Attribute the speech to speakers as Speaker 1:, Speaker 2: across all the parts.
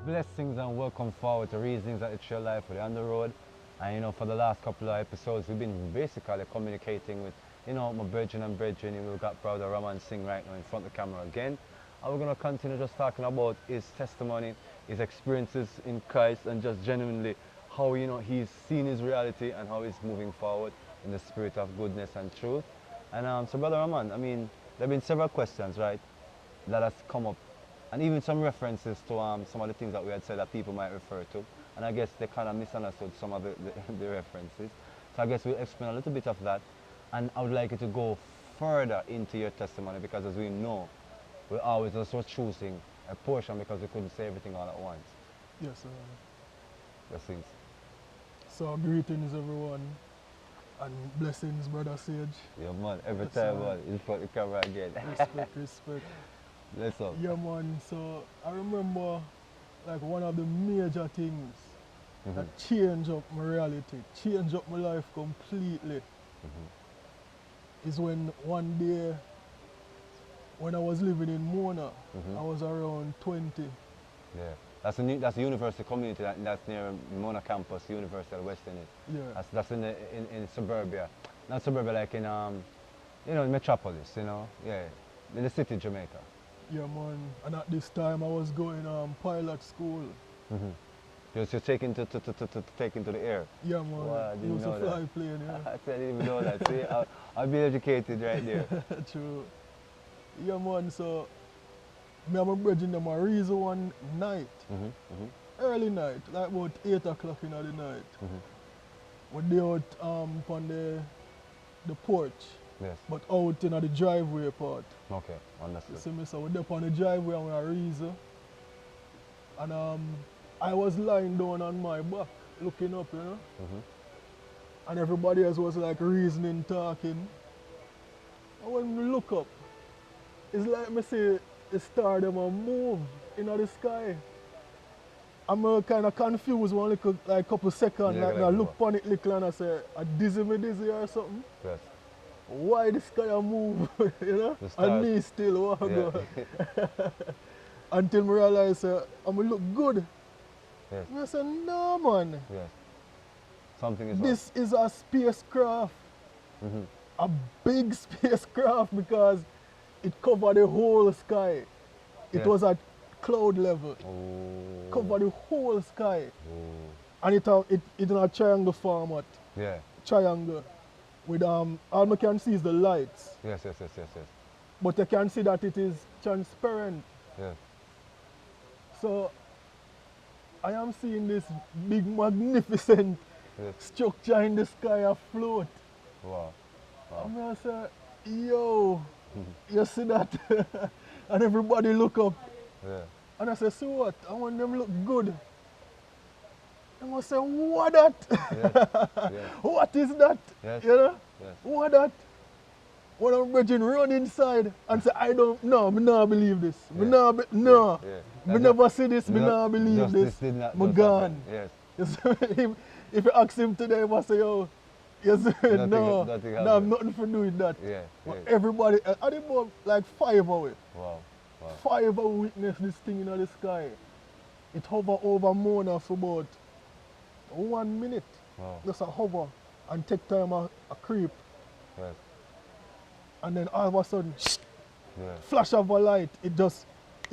Speaker 1: Blessings and welcome forward to Reasonings at the Trail Life. We're on the road, and for the last couple of episodes we've been basically communicating with my brethren and brethren. We've got brother Ramon Singh right now in front of the camera again, and we're going to continue just talking about his testimony, his experiences in Christ, and just genuinely how he's seen his reality and how he's moving forward in the spirit of goodness and truth. And so brother Ramon, there have been several questions, right, that has come up, and even some references to some of the things that we had said that people might refer to, and I guess they kind of misunderstood some of the references. So I guess we'll explain a little bit of that, and I would like you to go further into your testimony, because as we know, we're always also choosing a portion because we couldn't say everything all at once.
Speaker 2: Yes, sir.
Speaker 1: Blessings.
Speaker 2: So greetings everyone, and blessings brother Sage.
Speaker 1: Yeah man, every
Speaker 2: Yes,
Speaker 1: time
Speaker 2: sir.
Speaker 1: man, in front of the camera again.
Speaker 2: Respect.
Speaker 1: Bless up.
Speaker 2: Yeah man, so I remember like one of the major things that changed up my reality, changed up my life completely, is when one day when I was living in Mona, I was around 20.
Speaker 1: Yeah. That's the university community that's near Mona campus, University of West Indies.
Speaker 2: Yeah.
Speaker 1: That's in suburbia. Not suburbia, like in metropolis, yeah. In the city of Jamaica.
Speaker 2: Yeah man, and at this time I was going pilot school.
Speaker 1: You're taken to the air.
Speaker 2: Yeah man,
Speaker 1: Wow, I didn't
Speaker 2: used to
Speaker 1: know
Speaker 2: fly
Speaker 1: that.
Speaker 2: plane, yeah.
Speaker 1: I didn't even know that. See, I'll be educated right there.
Speaker 2: True. Yeah man, so me and my brethren them a reason one night, early night, like about 8 o'clock in the night. We dey out on the porch,
Speaker 1: Yes.
Speaker 2: but out in the driveway part.
Speaker 1: Okay,
Speaker 2: You
Speaker 1: understood.
Speaker 2: see me, so we dey on the driveway and we a reason. And I was lying down on my back, looking up, and everybody else was like reasoning, talking. And when we look up, it's like me see the star them a move in the sky. I'm kind of confused one little, like couple seconds,
Speaker 1: Yeah,
Speaker 2: like
Speaker 1: like
Speaker 2: I look
Speaker 1: what?
Speaker 2: on it little and I say, I dizzy or something.
Speaker 1: Yes.
Speaker 2: Why the sky a move,
Speaker 1: The
Speaker 2: And
Speaker 1: stars.
Speaker 2: me still walk
Speaker 1: Yeah.
Speaker 2: go. Until I realize I'm look good.
Speaker 1: Yes.
Speaker 2: I say, no man,
Speaker 1: Yes. Something is
Speaker 2: this is a spacecraft.
Speaker 1: Mhm.
Speaker 2: A big spacecraft, because it covered the whole sky. It
Speaker 1: Yes.
Speaker 2: was at cloud level.
Speaker 1: Oh.
Speaker 2: Covered the whole sky.
Speaker 1: Oh.
Speaker 2: And it in a triangle format.
Speaker 1: Yeah.
Speaker 2: Triangle. With all you can see is the lights.
Speaker 1: Yes.
Speaker 2: But you can see that it is transparent.
Speaker 1: Yes.
Speaker 2: So I am seeing this big magnificent
Speaker 1: Yes.
Speaker 2: structure in the sky afloat.
Speaker 1: Wow.
Speaker 2: And I say, yo, you see that? And everybody look up.
Speaker 1: Yeah.
Speaker 2: And I say, so what? I want them look good. And I say, what that?
Speaker 1: Yes.
Speaker 2: What is that?
Speaker 1: Yes.
Speaker 2: Yes.
Speaker 1: Yes.
Speaker 2: What that? One of my brethren run inside and say, I don't know, me not believe this. Me
Speaker 1: Yeah.
Speaker 2: not no.
Speaker 1: Yeah.
Speaker 2: Me
Speaker 1: That-
Speaker 2: never see this, me
Speaker 1: Just-
Speaker 2: not believe
Speaker 1: just
Speaker 2: this.
Speaker 1: did not
Speaker 2: Me
Speaker 1: just
Speaker 2: gone.
Speaker 1: happen. Yes.
Speaker 2: You see, if you ask him today, he must say, yo, you see,
Speaker 1: Nothing-
Speaker 2: no,
Speaker 1: nothing
Speaker 2: no,
Speaker 1: happened.
Speaker 2: nothing for doing that.
Speaker 1: Yeah.
Speaker 2: But
Speaker 1: Yeah.
Speaker 2: everybody, I think about like 5 of it.
Speaker 1: Wow. Wow.
Speaker 2: 5 of witness this thing in the sky. It hover over Mona for about 1 minute.
Speaker 1: Wow.
Speaker 2: Just a hover and take time a creep.
Speaker 1: Yes.
Speaker 2: And then all of a sudden,
Speaker 1: Yeah.
Speaker 2: flash of a light, it's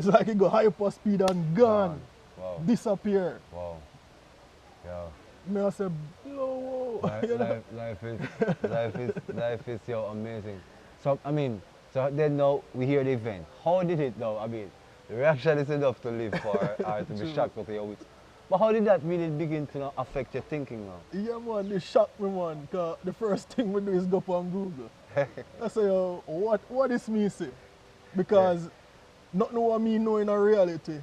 Speaker 2: like it go hyper speed and gone,
Speaker 1: Wow.
Speaker 2: disappear.
Speaker 1: Wow. Yeah.
Speaker 2: Me I say, blow. You know?
Speaker 1: Life is so amazing. So so then now we hear the event. How did it though? The reaction is enough to live for or to be
Speaker 2: True.
Speaker 1: shocked with your wits. But how did that really begin to affect your thinking now?
Speaker 2: Yeah man, it shocked me man, cause the first thing we do is go up on Google. I say, what is me say? Because nothing what me know in a reality.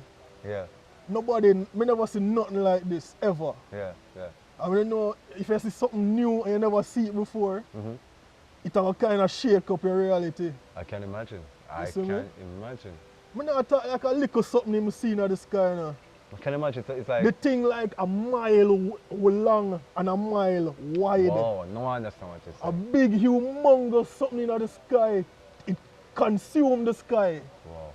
Speaker 1: Yeah,
Speaker 2: Me never see nothing like this ever.
Speaker 1: yeah.
Speaker 2: I mean, know if you see something new and you never see it before,
Speaker 1: Mhm.
Speaker 2: it will kind of shake up your reality.
Speaker 1: I can imagine. I
Speaker 2: see me?
Speaker 1: can imagine.
Speaker 2: Me not talk like a little something you see in the sky now.
Speaker 1: I can imagine. It's
Speaker 2: The
Speaker 1: like,
Speaker 2: thing like a mile long and a mile wide.
Speaker 1: wow, no one understand what you're
Speaker 2: A
Speaker 1: saying.
Speaker 2: big, humongous something in the sky. It consumed the sky.
Speaker 1: Wow.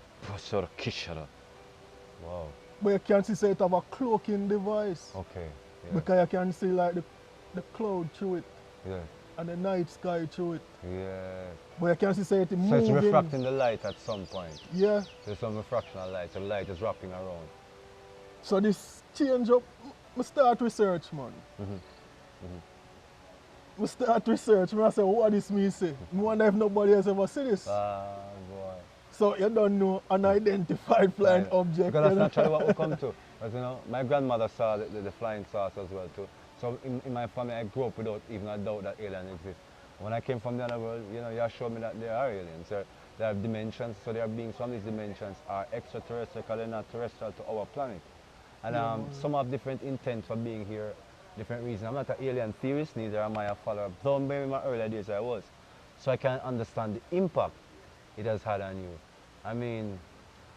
Speaker 1: Wow.
Speaker 2: But you can see it have a cloaking device.
Speaker 1: Okay. Yeah.
Speaker 2: Because you can see like the cloud through it
Speaker 1: Yeah.
Speaker 2: and the night sky through it.
Speaker 1: Yeah.
Speaker 2: But you can see it
Speaker 1: So
Speaker 2: moving.
Speaker 1: it's refracting the light at some point.
Speaker 2: Yeah.
Speaker 1: There's some refraction of light, so the light is wrapping around.
Speaker 2: So this change up, I start research, man. I start research, I say, what this mean say? I wonder if nobody else ever see this.
Speaker 1: Ah, boy.
Speaker 2: So you don't know unidentified flying
Speaker 1: Right.
Speaker 2: object.
Speaker 1: Because that's
Speaker 2: you know?
Speaker 1: naturally what we come to. But you know, my grandmother saw the flying saucer as well too. So in my family, I grew up without even a doubt that alien exists. When I came from the other world, you know, you showed me that there are aliens. They have dimensions, so there are beings from these dimensions are extraterrestrial, because they're not terrestrial to our planet. And some have different intent for being here, different reasons. I'm not an alien theorist, neither am I a follower. Though maybe in my earlier days I was. So I can understand the impact it has had on you. I mean,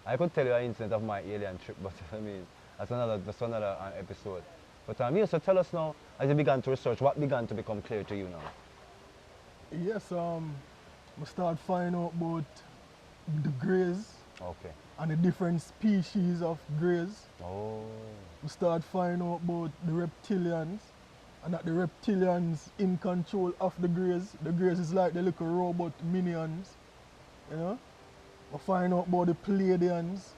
Speaker 1: I could tell you an incident of my alien trip, but I mean, that's another episode. But yeah, so tell us now, as you began to research, what began to become clear to you now?
Speaker 2: Yes, I start finding out about the greys
Speaker 1: Okay.
Speaker 2: and the different species of greys.
Speaker 1: Oh.
Speaker 2: We start finding out about the reptilians and that the reptilians in control of the greys. The greys is like the little robot minions, you know. We find out about the Pleiadians.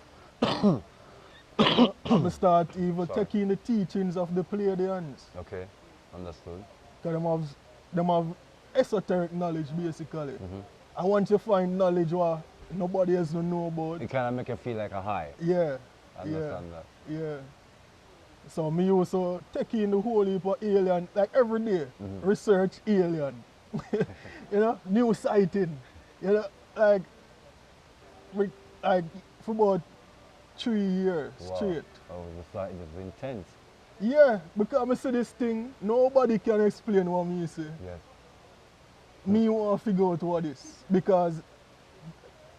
Speaker 2: And we start even taking the teachings of the Pleiadians.
Speaker 1: Okay, understood.
Speaker 2: Because them have esoteric knowledge basically. And once you find knowledge what nobody else don't know about.
Speaker 1: It kind of make you feel like a high.
Speaker 2: Yeah.
Speaker 1: I understand that.
Speaker 2: Yeah. So me also take in the whole heap of alien, like every day, research alien. You know, new sighting. You know, like for about 3 years straight.
Speaker 1: Oh, it's like it's intense.
Speaker 2: Yeah, because I see this thing, nobody can explain what me say.
Speaker 1: Yes.
Speaker 2: Me want to figure out what is. Because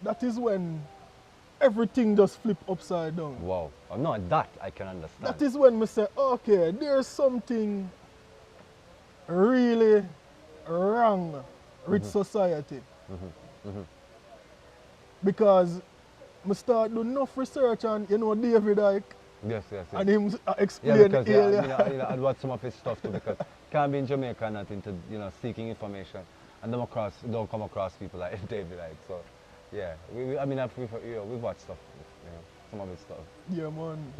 Speaker 2: that is when everything just flip upside down.
Speaker 1: Wow. Oh, no, that I can understand.
Speaker 2: That is when I say, okay, there's something really wrong with society. Because I start doing enough research on, you know, David Icke.
Speaker 1: Yes.
Speaker 2: And him explain
Speaker 1: yeah, because
Speaker 2: alien.
Speaker 1: I'd watch some of his stuff too, because can't be in Jamaica and not into, you know, seeking information and don't come across people like David Icke. So yeah, we've watched stuff, you know, some of his stuff.
Speaker 2: Yeah, man.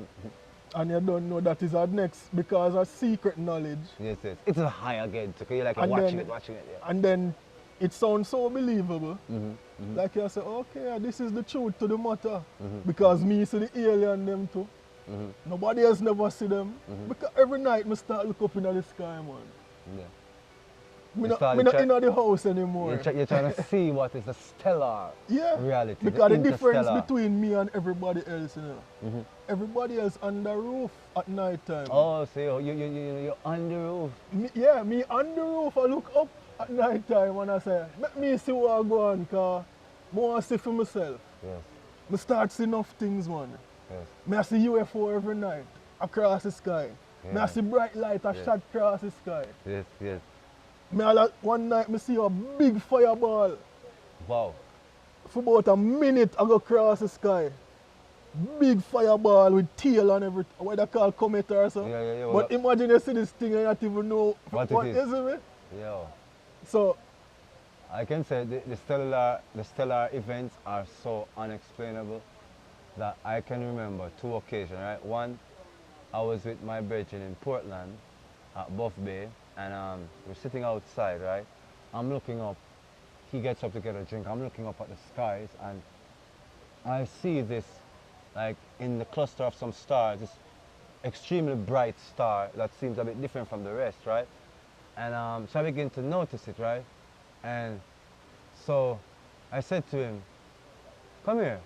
Speaker 2: And you don't know that is our next because of secret knowledge.
Speaker 1: Yes. It's a high again, so you're like watching it, yeah.
Speaker 2: And then it sounds so believable. Like you say, okay, this is the truth to the matter. Because me see the alien them too. Nobody else never see them. Because every night I start look up in the sky, man.
Speaker 1: Yeah.
Speaker 2: Me not in the house anymore.
Speaker 1: You're trying to see what is the stellar reality.
Speaker 2: Because the difference between me and everybody else, you know. Everybody else on the roof at night time.
Speaker 1: Oh, so you're on the roof.
Speaker 2: Me on the roof. I look up at night time and I say, let me see what I go on, because I want to see for myself.
Speaker 1: Yes.
Speaker 2: I start seeing enough things, man.
Speaker 1: Yes.
Speaker 2: I see UFO every night across the sky. I see bright light shot across the sky.
Speaker 1: Yes.
Speaker 2: One night I see a big fireball.
Speaker 1: Wow.
Speaker 2: For about a minute I go across the sky. Big fireball with tail and everything. What they call comet or so.
Speaker 1: Yeah.
Speaker 2: But imagine you see this thing and you don't even know
Speaker 1: what
Speaker 2: it is.
Speaker 1: Yeah.
Speaker 2: So
Speaker 1: I can say the stellar events are so unexplainable that I can remember 2 occasions, right? One, I was with my brethren in Portland at Buff Bay, and we're sitting outside, right? I'm looking up, he gets up to get a drink, I'm looking up at the skies, and I see this, like in the cluster of some stars, this extremely bright star that seems a bit different from the rest, right? And so I begin to notice it, right? And so I said to him, come here.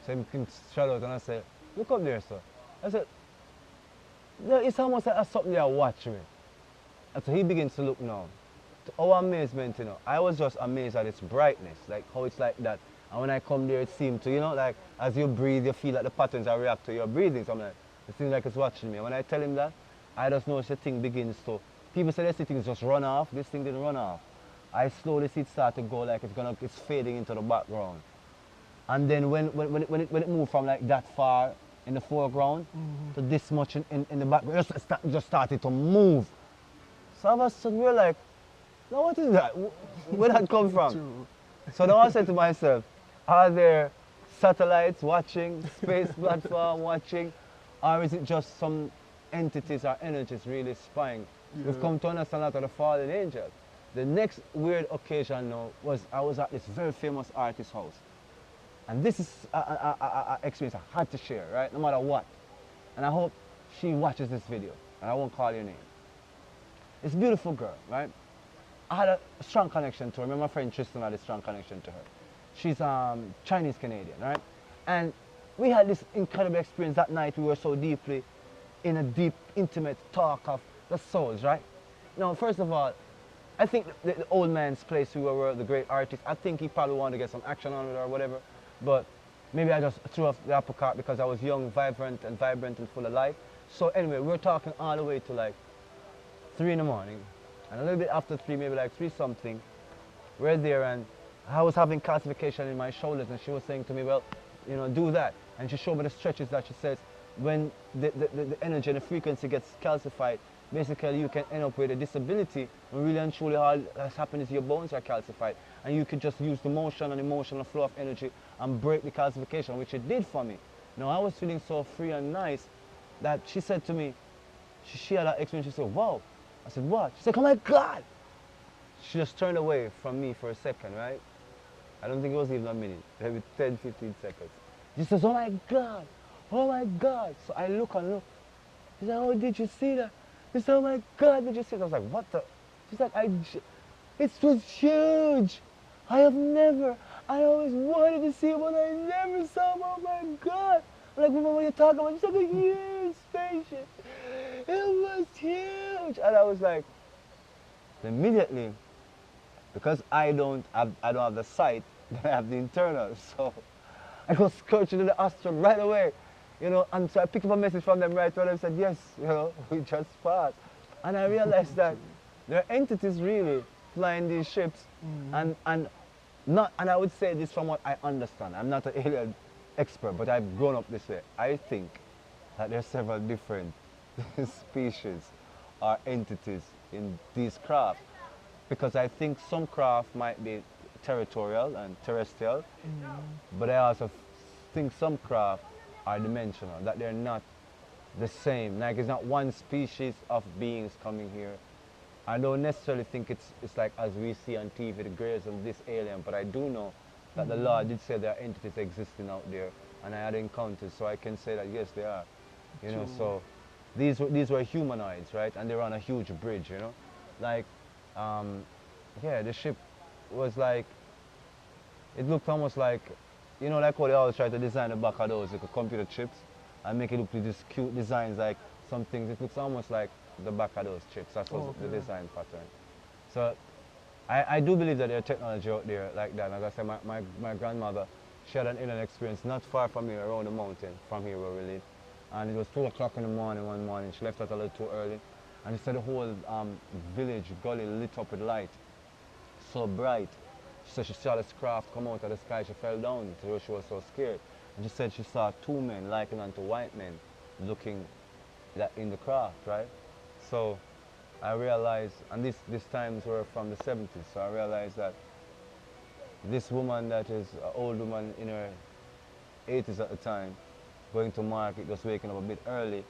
Speaker 1: So he came straight out and I said, look up there, sir. I said, it's almost like there's something there watching me. And so he begins to look now. To our amazement, you know, I was just amazed at its brightness, like how it's like that. And when I come there, it seemed to, you know, like as you breathe, you feel like the patterns are react to your breathing. So I'm like, it seems like it's watching me. And when I tell him that, I just notice the thing begins to, people say they see things just run off. This thing didn't run off. I slowly see it start to go like it's fading into the background. And then when it moved from like that far in the foreground to this much in the background. Just started to move. So all of a sudden we're like, now what is that? Where did that come from?
Speaker 2: True.
Speaker 1: So now I said to myself, are there satellites watching, space platform watching, or is it just some entities or energies really spying?
Speaker 2: Yeah.
Speaker 1: We've come to understand that of the fallen angels. The next weird occasion now was I was at this very famous artist's house. And this is an experience I had to share, right? No matter what. And I hope she watches this video. And I won't call your name. It's a beautiful girl, right? I had a strong connection to her. Remember my friend Tristan had a strong connection to her. She's Chinese Canadian, right? And we had this incredible experience that night. We were so deeply in a deep, intimate talk of the souls, right? Now, first of all, I think the old man's place, who were the great artist, I think he probably wanted to get some action on it or whatever. But maybe I just threw off the apple cart because I was young, vibrant and full of life. So anyway, we were talking all the way to like 3 in the morning. And a little bit after 3, maybe like 3 something, we're there and I was having calcification in my shoulders and she was saying to me, well, you know, do that. And she showed me the stretches that she says, when the energy and the frequency gets calcified, basically you can end up with a disability when really and truly all that's happened is your bones are calcified. And you could just use the motion and emotional flow of energy and break the calcification, which it did for me. Now I was feeling so free and nice that she said to me, she shared that experience, she said, wow. I said, what? She said, oh my God. She just turned away from me for a second, right? I don't think it was even a minute, maybe 10, 15 seconds. She says, oh my God, oh my God. So I look and look. She said, oh, did you see that? She said, oh my God, did you see that? I was like, what the? She's like, it was huge. I always wanted to see it, but I never saw it. Oh my God. I'm like, what are you talking about? She's like, a huge spaceship. It was huge. And I was like, immediately, because I don't have the sight, but I have the internal. So I go searching to the astral right away, you know, and so I picked up a message from them right away and said, yes, you know, we just passed. And I realized that there are entities really flying these ships, and I would say this from what I understand. I'm not an alien expert, but I've grown up this way. I think that there are several different species or entities in these craft, because I think some craft might be territorial and terrestrial, but I also think some craft are dimensional, that they're not the same. Like it's not one species of beings coming here. I don't necessarily think it's like as we see on TV, the grays of this alien, but I do know that the Lord did say there are entities existing out there, and I had encounters, so I can say that yes, they are. You know, so these were humanoids, right? And they were on a huge bridge, you know? Like, yeah, the ship was like, it looked almost like, you know, like how they always try to design the back of those like computer chips and make it look with these cute designs, like some things. It looks almost like the back of those chips. That was the design pattern. So I do believe that there's technology out there like that. Like I said, my grandmother, she had an alien experience not far from here, around the mountain, from here where we live. And it was 2 o'clock in the morning one morning. She left out a little too early. And she said the whole village, gully lit up with light. So bright. She said she saw this craft come out of the sky. She fell down. She was so scared. And she said she saw 2 men likened unto white men looking in the craft, right? So I realized, and these times were from the 70s, so I realized that this woman that is an old woman in her 80s at the time, going to market, just waking up a bit early.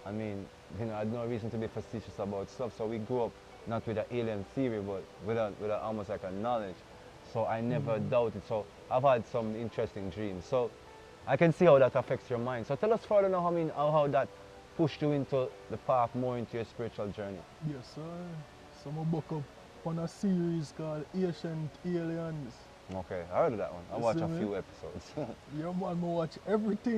Speaker 1: I mean, you know, I had no reason to be facetious about stuff, so we grew up not with an alien theory, but with almost like a knowledge. So I never doubted. So I've had some interesting dreams. So I can see how that affects your mind. So tell us further now, how that pushed you into the path more into your spiritual journey.
Speaker 2: Yes, sir. So I'm book up on a series called Ancient Aliens.
Speaker 1: Okay, I heard of that one. I watched a few episodes.
Speaker 2: Yeah, man, I watch everything.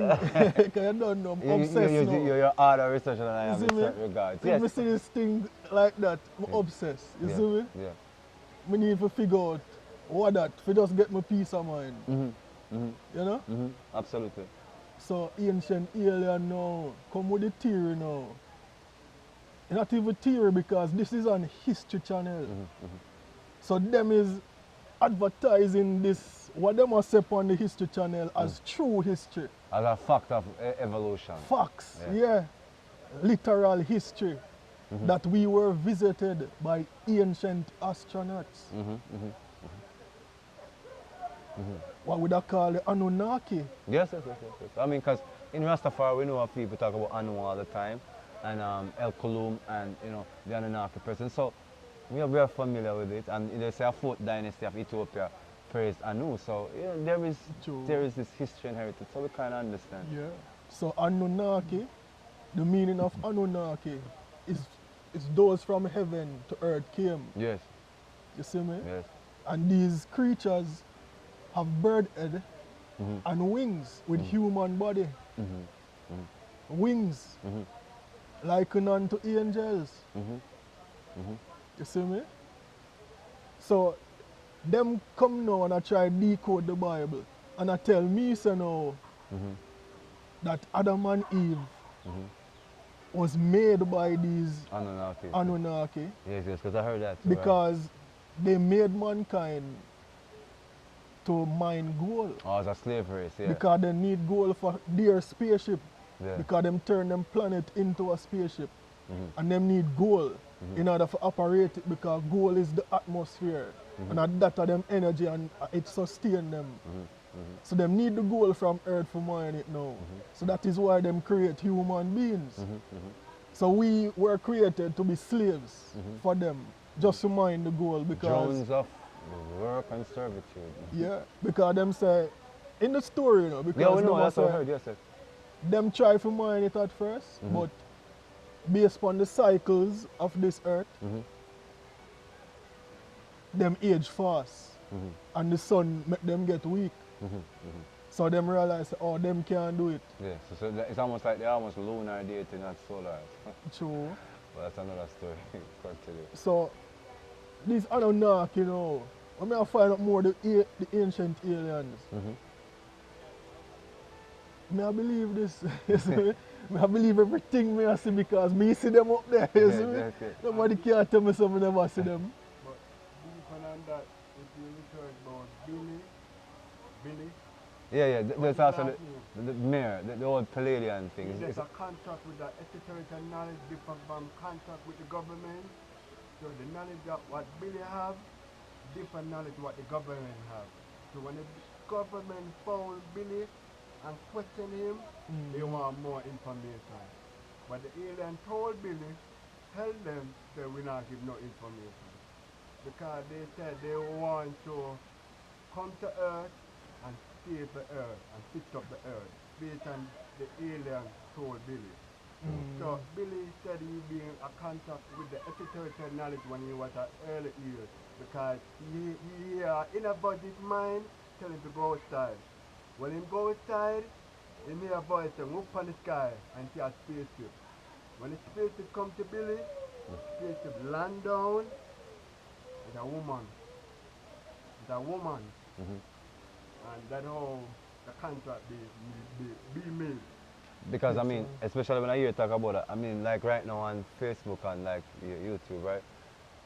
Speaker 2: Because I don't know, I'm obsessed now.
Speaker 1: You're harder researcher than I am in certain regards.
Speaker 2: If I see this thing like that, I'm obsessed. You see me?
Speaker 1: Yeah.
Speaker 2: I need to figure out what that, to just get my peace of mind. You know?
Speaker 1: Absolutely.
Speaker 2: So Ancient Alien now, come with the theory now. Not even theory, because this is on History Channel. So them is advertising this, what they must say on the History Channel as true history.
Speaker 1: As a fact of evolution.
Speaker 2: Facts, yeah. Literal history. That we were visited by ancient astronauts. What would I call the Anunnaki?
Speaker 1: Yes. I mean, because in Rastafari, we know of people talk about Anu all the time, and El Kulum, and the Anunnaki person. So we are familiar with it, and they say a fourth dynasty of Ethiopia praised Anu. So there is this history and heritage. So we kind of understand.
Speaker 2: Yeah. So Anunnaki, the meaning of Anunnaki is those from heaven to earth came.
Speaker 1: Yes.
Speaker 2: You see me?
Speaker 1: Yes.
Speaker 2: And these creatures have bird head and wings with human body. Wings likened unto angels. You see me? So them come now and I try to decode the Bible and I tell me so now that Adam and Eve was made by these Anunnaki.
Speaker 1: Yes, because I heard that too,
Speaker 2: because they made mankind to mine gold.
Speaker 1: Oh, it's a slave race, yeah.
Speaker 2: Because they need gold for their spaceship.
Speaker 1: Yeah.
Speaker 2: Because them turn them planet into a spaceship. And them need gold in order to operate it because gold is the atmosphere. And that of them energy and it sustain them. So them need the gold from earth for mine it now. So that is why them create human beings. So we were created to be slaves for them, just to mine the gold because
Speaker 1: drones of work and servitude.
Speaker 2: Yeah, because them say in the story, because
Speaker 1: yeah, we know, that's what I heard, yes, sir.
Speaker 2: Them try to mine it at first, but based upon the cycles of this earth, them age fast, and the sun make them get weak. So them realize, oh, them can't do it.
Speaker 1: Yeah, so it's almost like they're almost lunar dating, not solar.
Speaker 2: True.
Speaker 1: But that's another story. Continue.
Speaker 2: So these Anunnaki, when I find out more the ancient aliens, may I believe this? May I believe everything me I see because me see them up there. You see me? Nobody can tell me something never see them.
Speaker 3: But deeper than that, if you research about Billy.
Speaker 1: Yeah, there's also the mirror, the old Palladian thing.
Speaker 3: There's a contract with the esoteric knowledge different from contract with the government. So the knowledge that what Billy have, different knowledge what the government have. So when the government found Billy and questioned him, they want more information. But the alien told Billy, tell them that we not give no information. Because they said they want to come to earth and save the earth and fix up the earth based on the alien told Billy. So Billy said he being a contact with the esoteric knowledge when he was at early years because he in a budget mind tell him to go outside. When he go outside, he hear a voice saying, look on the sky and see a spaceship. When the spaceship come to Billy, the spaceship land down, it's a woman. It's a woman. And that's how the contract be made.
Speaker 1: Because I mean, especially when I hear you talk about it, I mean, like right now on Facebook and like YouTube, right?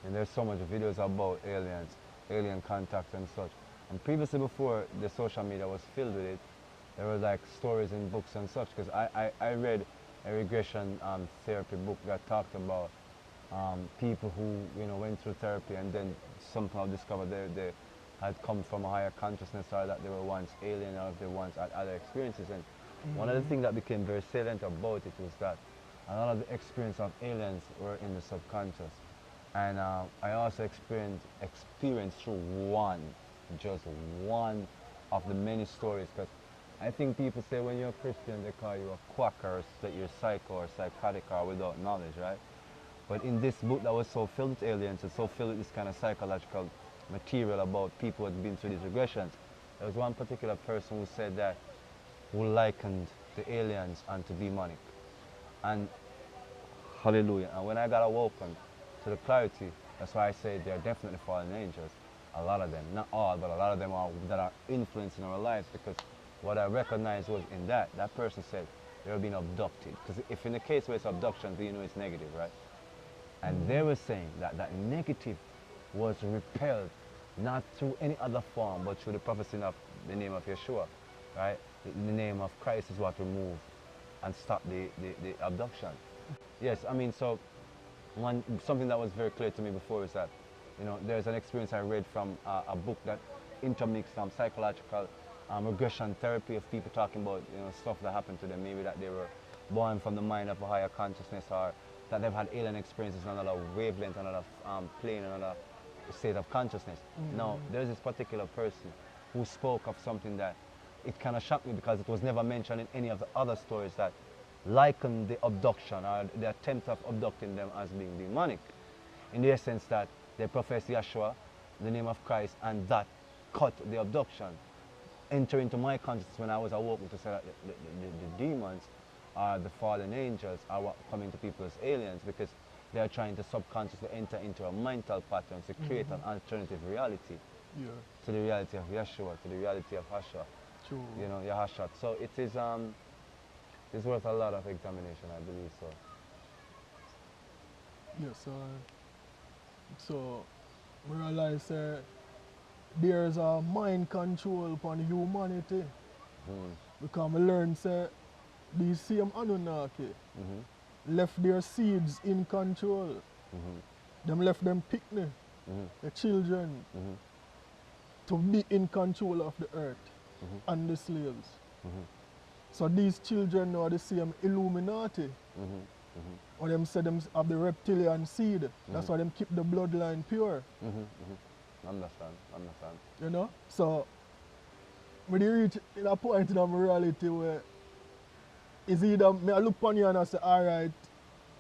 Speaker 1: And there's so much videos about aliens, alien contact and such. And previously before the social media was filled with it, there were like stories in books and such. Because I read a regression therapy book that talked about people who went through therapy and then somehow discovered they had come from a higher consciousness or that they were once alien or they once had other experiences. And one of the things that became very salient about it was that a lot of the experience of aliens were in the subconscious. And I also experienced through just one of the many stories. Because I think people say when you're a Christian, they call you a quacker, that you're psycho or psychotic or without knowledge, right? But in this book that was so filled with aliens and so filled with this kind of psychological material about people who had been through these regressions, there was one particular person who said that, who likened the aliens unto demonic. And hallelujah. And when I got awoken to the clarity, that's why I say they're definitely fallen angels. A lot of them, not all, but a lot of them that are influencing our lives, because what I recognized was in that person said they were being abducted. Because if in the case where it's abduction, you know it's negative, right? And they were saying that that negative was repelled not through any other form, but through the prophecy of the name of Yeshua, right? the name of Christ is what will move and stop the abduction. Yes, I mean, so something that was very clear to me before is that, you know, there's an experience I read from a book that intermixed psychological regression therapy of people talking about, you know, stuff that happened to them, maybe that they were born from the mind of a higher consciousness, or that they've had alien experiences in another wavelength, another plane, another state of consciousness. Now, there's this particular person who spoke of something that it kind of shocked me because it was never mentioned in any of the other stories, that likened the abduction or the attempt of abducting them as being demonic, in the essence that they profess Yeshua, the name of Christ, and that cut the abduction. Enter into my consciousness when I was awoken to say that the demons are the fallen angels are what coming to people as aliens, because they are trying to subconsciously enter into a mental pattern to create an alternative reality to the reality of Yeshua, to the reality of Hasha.
Speaker 2: True.
Speaker 1: You know, Yahashat. So it is it's worth a lot of examination, I believe so.
Speaker 2: Yes, so we realize there's a mind control upon humanity. Because we learn say these same Anunnaki left their seeds in control. Them left them picnic, the children, to be in control of the earth and the slaves. So these children are the same Illuminati. Or them say them have the reptilian seed. That's why them keep the bloodline pure.
Speaker 1: Understand.
Speaker 2: You know? So when you reach in a point in reality where it's either me I look upon you and I say, alright,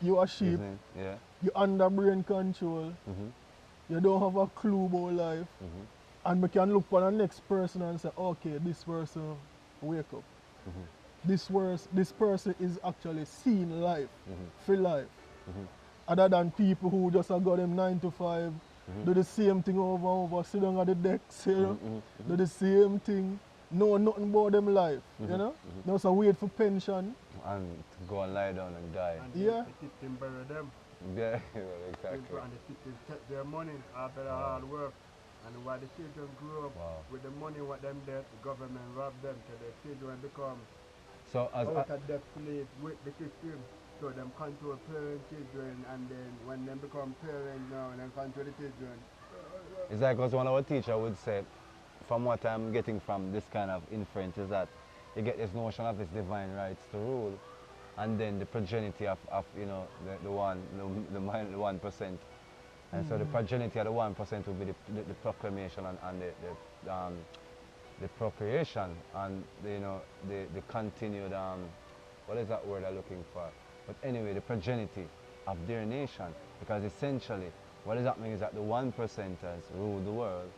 Speaker 2: you a sheep,
Speaker 1: Yeah.
Speaker 2: you under brain control, you don't have a clue about life, and we can look upon the next person and say, okay, this person wake up. This person is actually seeing life, feel life. Other than people who just got them 9 to 5, do the same thing over and over, sit down at the decks, you know, do the same thing, know nothing about them life, you know. They just wait for pension.
Speaker 1: And to go and lie down and die.
Speaker 3: And
Speaker 2: Yeah.
Speaker 3: the victim bury them.
Speaker 1: Yeah, exactly.
Speaker 3: And the victim take their money after the hard work. And while the children grow up with the money what them dead, the government rob them till their children become
Speaker 1: So as
Speaker 3: out of debt slave with the system. So them control parent children, and then when them become parents now and then control the children.
Speaker 1: it's like as one of our teacher would say, from what I'm getting from this kind of inference, is that you get this notion of this divine rights to rule, and then the progeny of you know the 1%, and so the progeny of the 1% will be the proclamation and the procreation and the continued what is that word I'm looking for? But anyway, the progeny of their nation, because essentially what is happening is that the 1%ers rule the world.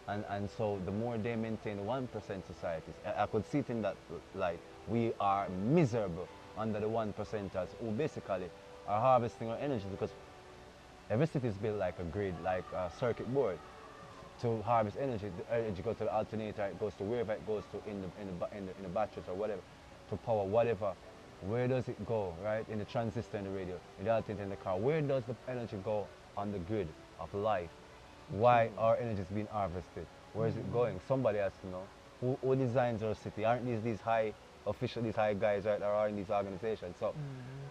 Speaker 1: And so the more they maintain the 1% societies, I could see it in that light. We are miserable under the 1%ers who basically are harvesting our energy, because every city is built like a grid, like a circuit board. To harvest energy, the energy goes to the alternator, it goes to wherever it goes to in the batteries or whatever, to power whatever. Where does it go, right? In the transistor, in the radio, in the alternator, in the car. Where does the energy go on the grid of life? Why our energy is being harvested? Where is it going? Somebody has to know. Who designs our city? Aren't these high officials, these high guys, right, that are in these organizations? So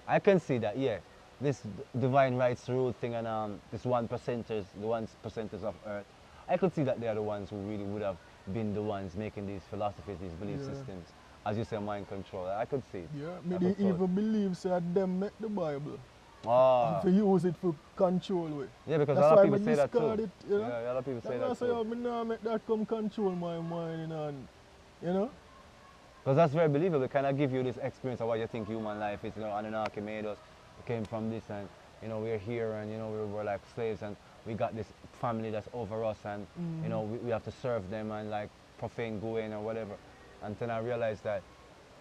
Speaker 1: I can see that, yeah, this divine rights rule thing and this 1%ers, the 1%ers of Earth, I could see that they are the ones who really would have been the ones making these philosophies, these belief systems. As you say, mind control. I could see it.
Speaker 2: Yeah, maybe even believe that them make the Bible.
Speaker 1: Ah.
Speaker 2: And to use it for control with.
Speaker 1: Yeah, because
Speaker 2: that's
Speaker 1: a lot of
Speaker 2: why
Speaker 1: people say that too.
Speaker 2: It, you know?
Speaker 1: Yeah, a lot of people say that
Speaker 2: too. That's why I now make that come control my mind, and you know?
Speaker 1: Because that's very believable. It kind of give you this experience of what you think human life is. You know, Anunnaki made us, we came from this, and you know, we're here, and you know, we're like slaves, and we got this family that's over us, and you know, we have to serve them and like profane Guen or whatever. And then I realized that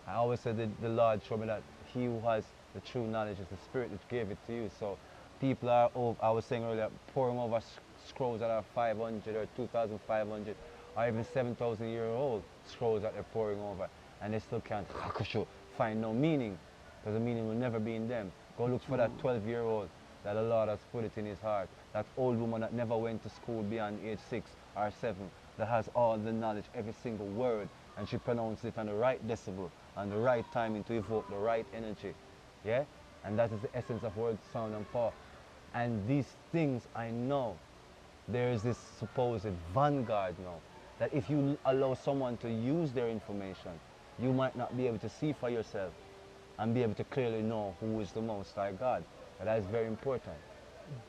Speaker 1: I always said that the Lord showed me that He who has the true knowledge is the Spirit that gave it to you. So people are, I was saying earlier, pouring over scrolls that are 500 or 2,500 or even 7,000-year-old scrolls that they're pouring over, and they still can't find no meaning, because the meaning will never be in them. Go look for that 12-year-old that the Lord has put it in his heart, that old woman that never went to school beyond age 6 or 7, that has all the knowledge, every single word and she pronounced it on the right decibel, and the right timing to evoke the right energy. Yeah? And that is the essence of word, sound, and power. And these things, I know, there is this supposed vanguard now, that if you allow someone to use their information, you might not be able to see for yourself and be able to clearly know who is the Most High God. And that is very important.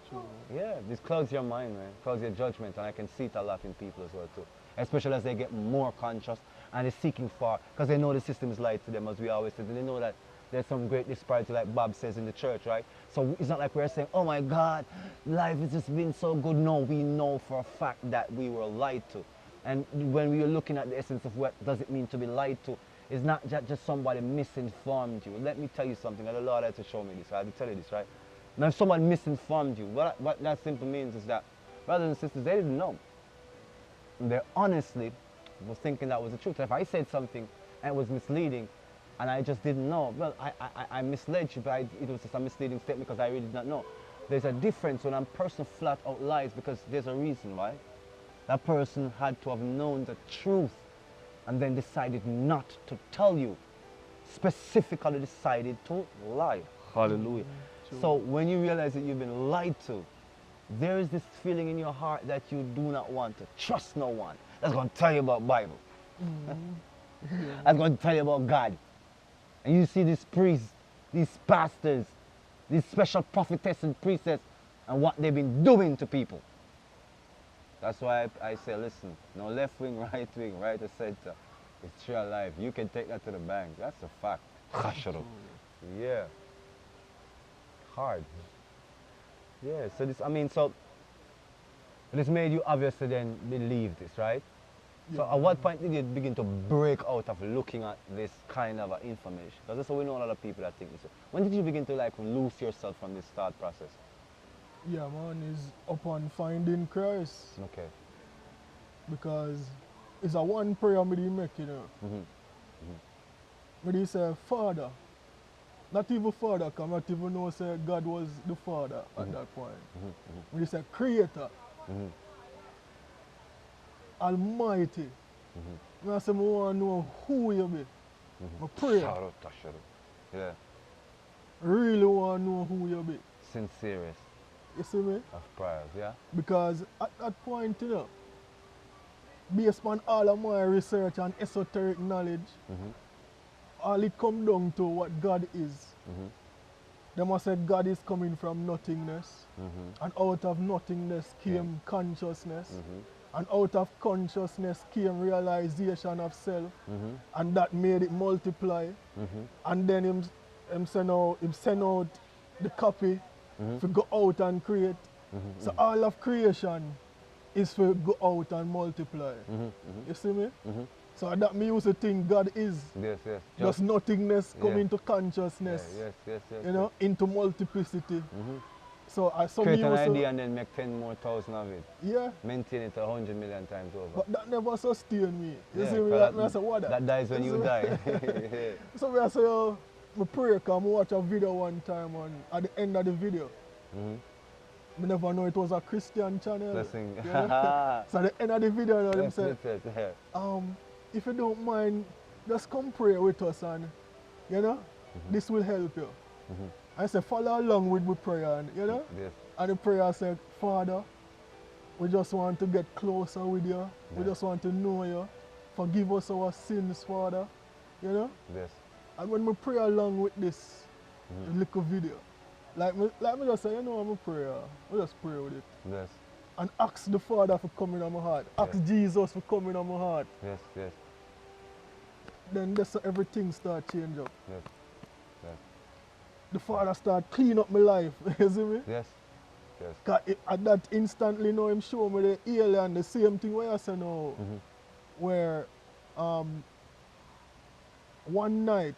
Speaker 2: True.
Speaker 1: Yeah, this clouds your mind, man, clouds your judgment, and I can see it a lot in people as well too. Especially as they get more conscious and they're seeking for, because they know the system is lied to them, as we always say. They know that there's some great disparity, like Bob says, in the church, right? So it's not like we're saying, oh my God, life has just been so good. No, we know for a fact that we were lied to. And when we are looking at the essence of what does it mean to be lied to, it's not just somebody misinformed you. Let me tell you something, and the Lord had to show me this. I had to tell you this, right? Now, if someone misinformed you, what that simply means is that brothers and sisters, they didn't know. They honestly was thinking that was the truth. If I said something and it was misleading, and I just didn't know, well, I misled you, but it was just a misleading statement because I really did not know. There's a difference when a person flat out lies, because there's a reason why. That person had to have known the truth and then decided not to tell you. Specifically decided to lie. Hallelujah. So when you realize that you've been lied to, there is this feeling in your heart that you do not want to trust no one that's going to tell you about Bible. That's going to tell you about God. And you see these priests, these pastors, these special prophetess and priestess, and what they've been doing to people. That's why I say, listen, no left wing, right or center. It's your life. You can take that to the bank. That's a fact. Shut up. Yeah. Hard. Yeah, so this, I mean, so this made you obviously then believe this, right? Yeah. So at what point did you begin to break out of looking at this kind of information? Because that's what we know a lot of people that think this. When did you begin to like lose yourself from this thought process?
Speaker 2: Yeah, man, is upon finding Christ.
Speaker 1: Okay.
Speaker 2: Because it's a one prayer me dey make, you know. Me dey say, Father. Not even Father, because I not even know say God was the Father at that point. Me dey say, Creator. Almighty. I say, I want to know who you be. I pray.
Speaker 1: Shout out. Yeah.
Speaker 2: Really want to know who you be.
Speaker 1: Sincerest.
Speaker 2: You see me?
Speaker 1: Of prayers, yeah?
Speaker 2: Because at that point, you know, based on all of my research and esoteric knowledge, all it come down to what God is. They must say God is coming from nothingness. And out of nothingness came consciousness. And out of consciousness came realization of self. And that made it multiply. And then him send out the copy to go out and create. So all of creation is to go out and multiply. You see me? So that me used to think God is.
Speaker 1: Yes.
Speaker 2: Just nothingness come into consciousness.
Speaker 1: Yes.
Speaker 2: You know, into multiplicity. So I
Speaker 1: create an idea and then make 10 more thousand of it.
Speaker 2: Yeah.
Speaker 1: Maintain it 100 million times over.
Speaker 2: But that never sustained me. You see me? I say, what
Speaker 1: that dies when you die.
Speaker 2: So I say, I pray because I watch a video one time and at the end of the video, I never know it was a Christian channel.
Speaker 1: Blessing.
Speaker 2: You know? So at the end of the video, you know, them say, if you don't mind, just come pray with us and, you know, this will help you. I say, follow along with my prayer, and, you know?
Speaker 1: Yes.
Speaker 2: And the prayer said, Father, we just want to get closer with you. We just want to know you. Forgive us our sins, Father. You know?
Speaker 1: Yes.
Speaker 2: And when we pray along with this little video, like me just say, you know, I'm a prayer. We just pray with it.
Speaker 1: Yes.
Speaker 2: And ask the Father for coming on my heart. Ask Jesus for coming on my heart.
Speaker 1: Yes.
Speaker 2: Then that's how everything start change up.
Speaker 1: Yes.
Speaker 2: The Father start clean up my life. You see me?
Speaker 1: Yes.
Speaker 2: Cause at that instantly, now him show me the alien, the same thing where I say now, where one night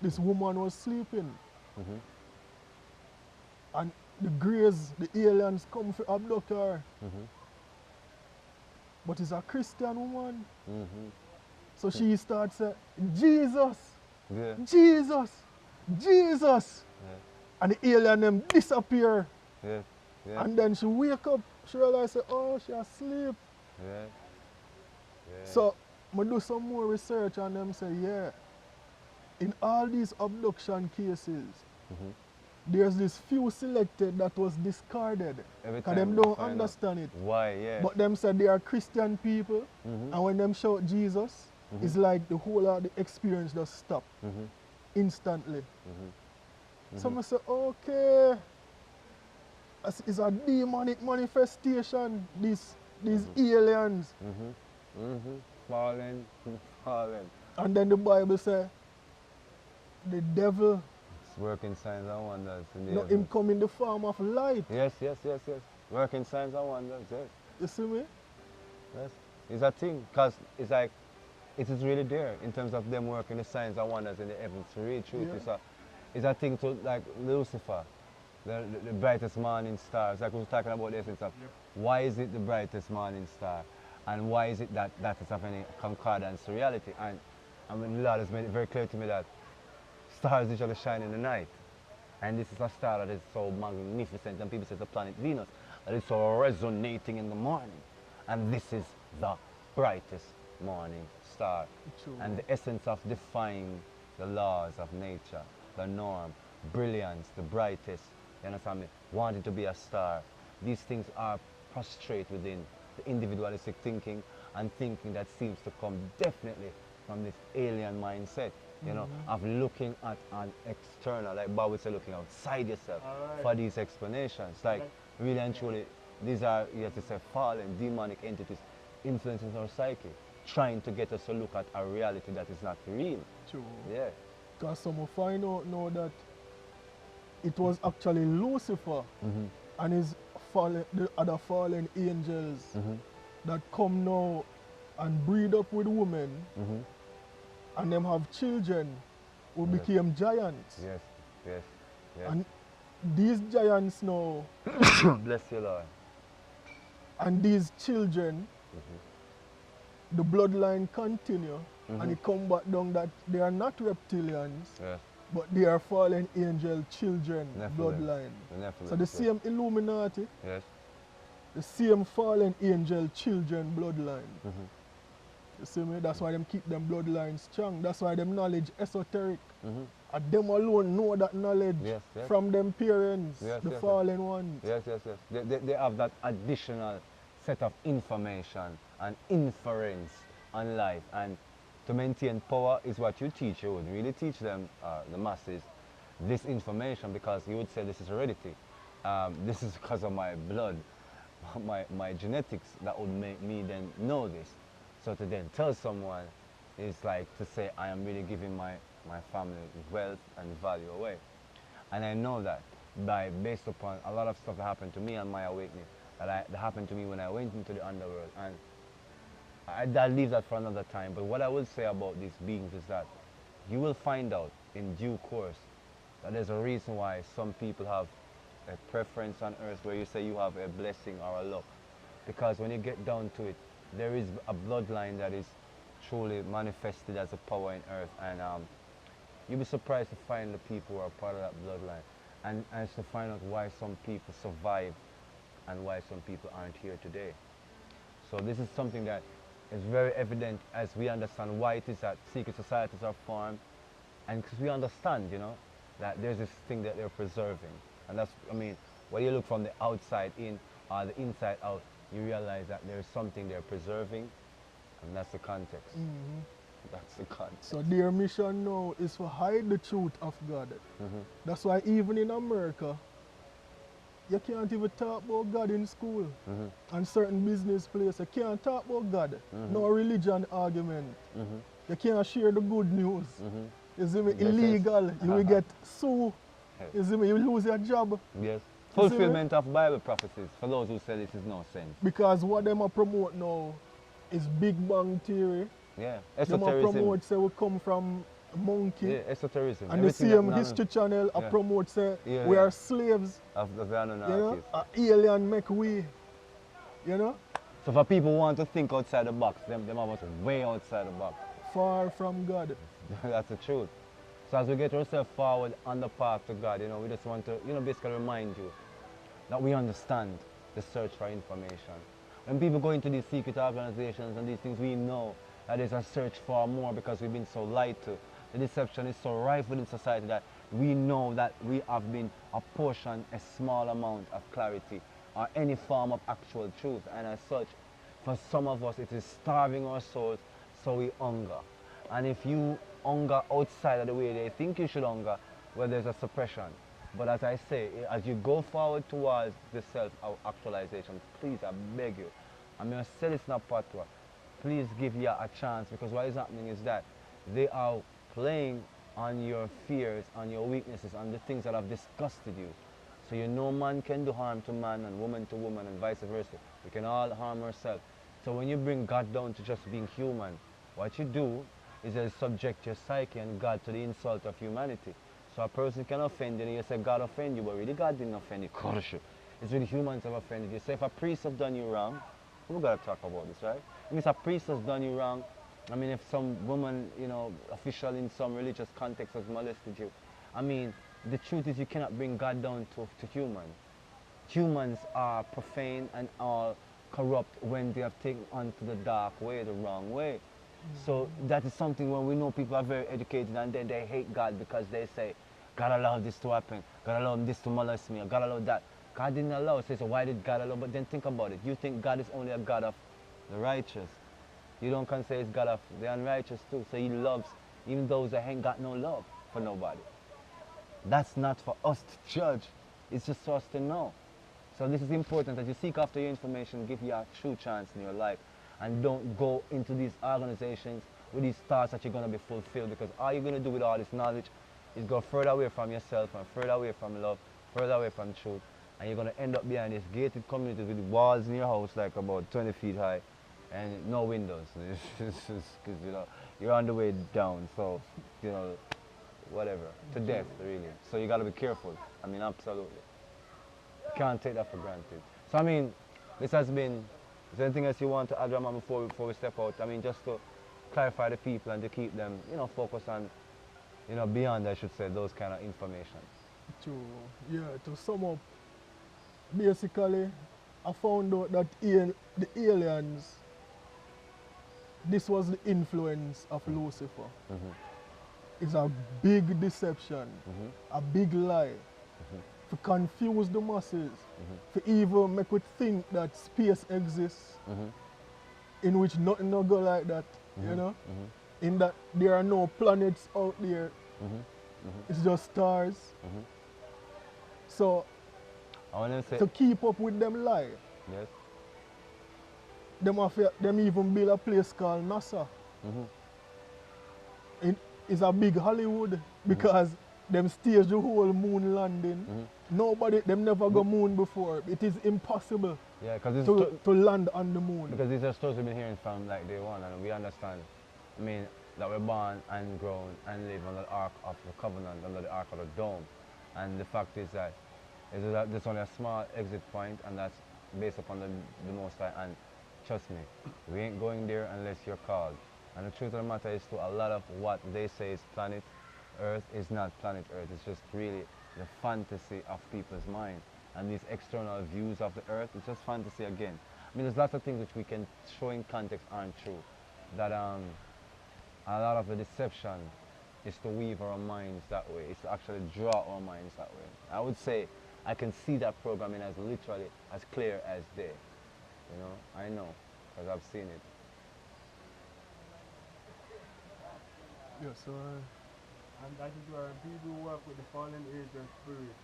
Speaker 2: this woman was sleeping, and the grays, the aliens come to abduct her. But it's a Christian woman. So she starts saying, Jesus, Jesus. And the alien them disappear. And then she wake up, she realizes, oh, she asleep. So I do some more research and them say, yeah, in all these abduction cases, there's this few selected that was discarded.
Speaker 1: Every
Speaker 2: Because
Speaker 1: time
Speaker 2: them
Speaker 1: we
Speaker 2: don't
Speaker 1: find out
Speaker 2: understand it.
Speaker 1: why, yeah.
Speaker 2: But them said they are Christian people, and when them shout Jesus, it's like the whole of the experience just stop instantly. So I say, okay, it's a demonic manifestation, these aliens.
Speaker 1: Fallen, fallen.
Speaker 2: And then the Bible say, the devil,
Speaker 1: It's working signs and wonders in the
Speaker 2: no, him come in the form of light.
Speaker 1: Yes, yes, yes, yes. Working signs and wonders, yes.
Speaker 2: You see me?
Speaker 1: Yes. It's a thing, because it's like, it is really there in terms of them working the signs and wonders in the heavens. To real truth,
Speaker 2: Yeah.
Speaker 1: it's a thing to, like Lucifer, the brightest morning star. It's like we were talking about the essence of why is it the brightest morning star? And why is it that that is of any concordance to reality? And I mean, the Lord has made it very clear to me that stars usually shine in the night. And this is a star that is so magnificent, and people say it's the planet Venus, that is so resonating in the morning. And this is the brightest morning star.
Speaker 2: True.
Speaker 1: And the essence of defying the laws of nature, the norm, brilliance, the brightest, you understand me, wanting to be a star. These things are prostrate within the individualistic thinking, and thinking that seems to come definitely from this alien mindset, you know, of looking at an external, like Bob would say, looking outside yourself for these explanations. Like, really and truly, these are, you have to say, fallen, demonic entities influencing our psyche, trying to get us to look at a reality that is not real.
Speaker 2: True.
Speaker 1: Yeah.
Speaker 2: Because some will find out now that it was actually Lucifer and his fallen, the other fallen angels that come now and breed up with women and them have children who became giants.
Speaker 1: Yes, yes, yes.
Speaker 2: And these giants now
Speaker 1: Bless you, Lord.
Speaker 2: and these children, the bloodline continue and it come back down that they are not reptilians,
Speaker 1: Yes.
Speaker 2: but they are fallen angel children
Speaker 1: Nephilim.
Speaker 2: bloodline.
Speaker 1: The Nephilim,
Speaker 2: So the
Speaker 1: yes.
Speaker 2: same Illuminati,
Speaker 1: Yes.
Speaker 2: the same fallen angel children bloodline. You see me? That's why them keep them bloodline strong. That's why them knowledge esoteric. And them alone know that knowledge
Speaker 1: Yes, yes.
Speaker 2: from them parents,
Speaker 1: Yes,
Speaker 2: the
Speaker 1: yes, yes.
Speaker 2: fallen ones.
Speaker 1: Yes, yes, yes. They have that additional set of information and inference on life. And to maintain power is what you teach. You would really teach them, the masses, this information, because you would say this is heredity. This is because of my blood, my genetics that would make me then know this. So to then tell someone is like to say I am really giving my family wealth and value away. And I know that based upon a lot of stuff that happened to me on my awakening, that happened to me when I went into the underworld. And I'll leave that for another time. But what I will say about these beings is that you will find out in due course that there's a reason why some people have a preference on earth where you say you have a blessing or a luck. Because when you get down to it, there is a bloodline that is truly manifested as a power in earth, and you'll be surprised to find the people who are part of that bloodline, and to find out why some people survive and why some people aren't here today. So this is something that is very evident as we understand why it is that secret societies are formed, and because we understand, you know, that there's this thing that they're preserving. And that's, I mean, when you look from the outside in or the inside out, you realize that there's something they're preserving, and that's the context. That's the context.
Speaker 2: So their mission now is to hide the truth of God. That's why even in America, you can't even talk about God in school. And certain business places, you can't talk about God. No religion argument. You can't share the good news. You see me?
Speaker 1: Yes, yes.
Speaker 2: Illegal. You will get sued. You see me? You will lose your job.
Speaker 1: Yes.
Speaker 2: You see me?
Speaker 1: Fulfillment of Bible prophecies, for those who say this is no sense.
Speaker 2: Because what them are promote now is Big Bang Theory.
Speaker 1: Yeah.
Speaker 2: Them are
Speaker 1: Esotericism.
Speaker 2: promote say we come from monkey.
Speaker 1: Yeah, esotericism.
Speaker 2: And the
Speaker 1: Everything that
Speaker 2: same
Speaker 1: none
Speaker 2: History Channel
Speaker 1: Yeah.
Speaker 2: promote say
Speaker 1: Yeah,
Speaker 2: we
Speaker 1: yeah.
Speaker 2: are slaves.
Speaker 1: of the
Speaker 2: You know,
Speaker 1: Anunnakis.
Speaker 2: a alien make we. You know,
Speaker 1: So for people who want to think outside the box, them are way outside the box.
Speaker 2: far from God.
Speaker 1: That's the truth. So as we get ourselves forward on the path to God, you know, we just want to, you know, basically remind you that we understand the search for information. When people go into these secret organizations and these things, we know that there's a search for more because we've been so lied to. The deception is so rife within society that we know that we have been apportioned a small amount of clarity or any form of actual truth. And as such, for some of us, it is starving our souls, so we hunger. And if you hunger outside of the way they think you should hunger, well, there's a suppression. But as I say, as you go forward towards the self-actualization, please, I beg you, I'm going to say this in a patois, please give you a chance, because what is happening is that they are playing on your fears, on your weaknesses, on the things that have disgusted you. So you know man can do harm to man and woman to woman and vice versa. We can all harm ourselves. So when you bring God down to just being human, what you do is you subject your psyche and God to the insult of humanity. So a person can offend you and you say God offend you, but really God didn't offend you. Curse you. It's really humans have offended you. So if a priest has done you wrong, we've got to talk about this, right? I mean, if a priest has done you wrong, I mean, if some woman, you know, official in some religious context has molested you, I mean, the truth is you cannot bring God down to humans. Humans are profane and are corrupt when they have taken onto the dark way, the wrong way. So that is something when we know people are very educated and then they hate God because they say, God allowed this to happen, God allowed this to molest me, or God allowed that. God didn't allow, so why did God allow? But then think about it. You think God is only a God of the righteous. You don't consider he's God of the unrighteous too. So he loves even those that ain't got no love for nobody. That's not for us to judge. It's just for us to know. So this is important that you seek after your information, give you a true chance in your life. And don't go into these organizations with these thoughts that you're going to be fulfilled, because all you're going to do with all this knowledge is go further away from yourself and further away from love, further away from truth. And you're going to end up behind this gated community with walls in your house like about 20 feet high and no windows. Because, you know, you're on the way down. So, you know, whatever, to death, really. So you got to be careful. I mean, absolutely. You can't take that for granted. So, I mean, this has been, is there anything else you want to add, Ramon, before we step out? I mean, just to clarify the people and to keep them, you know, focused on, you know, beyond, I should say, those kind of information.
Speaker 2: To sum up, basically, I found out that the aliens, this was the influence of Lucifer. It's a big deception, a big lie, to confuse the masses, to even make we think that space exists, in which nothing no go like that, you know, in that there are no planets out there, it's just stars. So, to keep up with them lie,
Speaker 1: yes,
Speaker 2: them even build a place called NASA. It's a big Hollywood because them stage the whole moon landing. Nobody, them never go moon before. It is impossible to land on the moon.
Speaker 1: Because these are stories we've been hearing from like day one, and we understand, I mean, that we're born and grown and live under the Ark of the Covenant, under the Ark of the Dome. And the fact is that there's only a small exit point, and that's based upon the Most High. And trust me, we ain't going there unless you're called. And the truth of the matter is, to a lot of what they say is planet Earth is not planet Earth. It's just really the fantasy of people's mind. And these external views of the Earth, it's just fantasy again. I mean, there's lots of things which we can show in context aren't true. That a lot of the deception is to weave our minds that way. It's to actually draw our minds that way. I would say I can see that programming as literally as clear as day. You know, I know, because I've seen it.
Speaker 2: Yes, sir.
Speaker 3: And that is where people who work with the fallen angel spirit,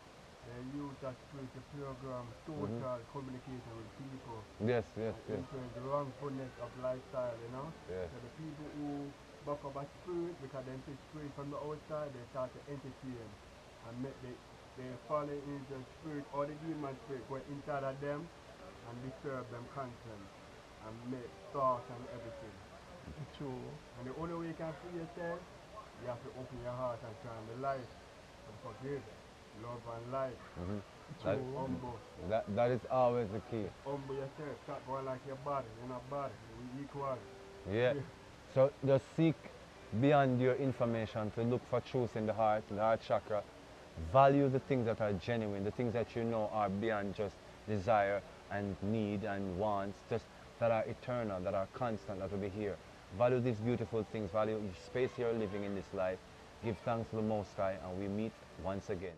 Speaker 3: they use that spirit to program total communication with people.
Speaker 1: Yes, yes, yes.
Speaker 3: Influence the wrongfulness of lifestyle, you know?
Speaker 1: Yes.
Speaker 3: So the people who buck up a spirit, because they see spirit from the outside, they start to entertain and make the fallen angel spirit or the demon spirit go inside of them and disturb them conscience and make thoughts and everything.
Speaker 2: True.
Speaker 3: And the only way you can free yourself, you have to open your heart and turn the light and forgive, love and light. Humble.
Speaker 1: That is always the key.
Speaker 3: Humble yourself. Stop going like your body. You're not body. We're equal.
Speaker 1: Yeah. So just seek beyond your information to look for truth in the heart chakra. Value the things that are genuine, the things that you know are beyond just desire and need and wants, just that are eternal, that are constant, that will be here. Value these beautiful things, value each space you're living in this life. Give thanks to the Most High, and we meet once again.